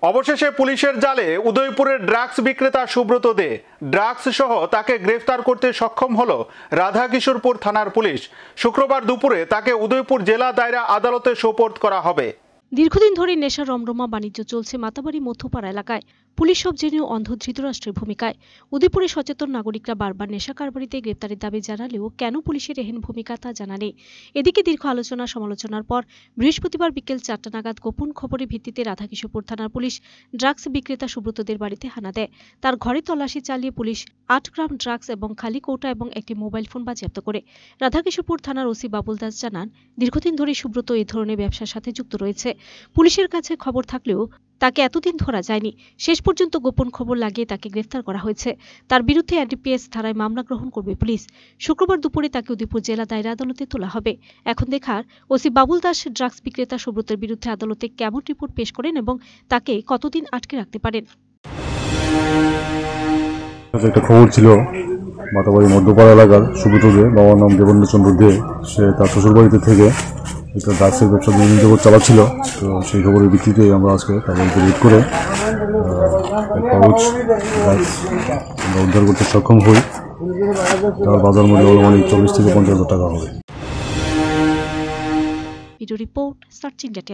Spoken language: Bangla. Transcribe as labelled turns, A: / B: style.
A: অবশেষে পুলিশের জালে উদয়পুরের ড্রাগস বিক্রেতা সুব্রত দে। ড্রাগস সহ তাকে গ্রেফতার করতে সক্ষম হলো রাধাকিশোরপুর থানার পুলিশ। শুক্রবার দুপুরে তাকে উদয়পুর জেলা দায়রা আদালতে সোপর্দ করা হবে।
B: দীর্ঘদিন ধরে নেশার রমরমা বাণিজ্য চলছে মাতাবাড়ি মধ্যপাড়া এলাকায়। পুলিশ সব জেনেও অন্ধ ধৃতরাষ্ট্রের ভূমিকায়। উদয়পুরে সচেতন নাগরিকরা বারবার নেশা কারবারিতে গ্রেপ্তারের দাবি জানালেও কেন পুলিশের এহেন ভূমিকা তা জানা নেই। এদিকে দীর্ঘ আলোচনা সমালোচনার পর বৃহস্পতিবার বিকেল 4টা নাগাদ গোপন খবরের ভিত্তিতে রাধাকিশোরপুর থানার পুলিশ ড্রাগস বিক্রেতা সুব্রতদের বাড়িতে হানা দেয়। তার ঘরে তল্লাশি চালিয়ে পুলিশ 8 গ্রাম ড্রাগস এবং খালি কৌটা এবং একটি মোবাইল ফোন বাজেয়াপ্ত করে। রাধাকিশোরপুর থানার ওসি বাবুল দাস জানান, দীর্ঘদিন ধরে সুব্রত এই ধরনের ব্যবসার সাথে যুক্ত রয়েছে। পুলিশের কাছে খবর থাকলেও তাকে এতদিন ধরা যায়নি। শেষ পর্যন্ত গোপন খবর লাগিয়ে তাকে গ্রেফতার করা হয়েছে। তার বিরুদ্ধে এনডিপিএস ধারায় মামলা গ্রহণ করবে পুলিশ। শুক্রবার দুপুরে তাকে উদয়পুর জেলা দায়রা আদালতে তোলা হবে। এখন দেখার ওসি বাবুল দাস ড্রাগস বিক্রেতা সুব্রতের বিরুদ্ধে আদালতে কেমন রিপোর্ট পেশ করেন এবং তাকে কতদিন আটকে রাখতে পারেন।
C: একটা খবর ছিল মাতাবাড়ি মধ্যপাড়া এলাকার সুব্রত দে, বাবার নাম দেবেন্দ্রচন্দ্র দে। সে তার শ্বশুরবাড়িতে থেকে একটা ড্রাগসের ব্যবসা দৈনন্দিন জগৎ চালাচ্ছিল। তো সেই খবরের ভিত্তিতে আমরা আজকে তাদেরকে রেড করে এক পাউচ ড্রাগস আমরা উদ্ধার করতে সক্ষম হই। তার বাজার মূল্য অনুমানিক 40 থেকে 50 হাজার টাকা হবে।
B: Video report search India.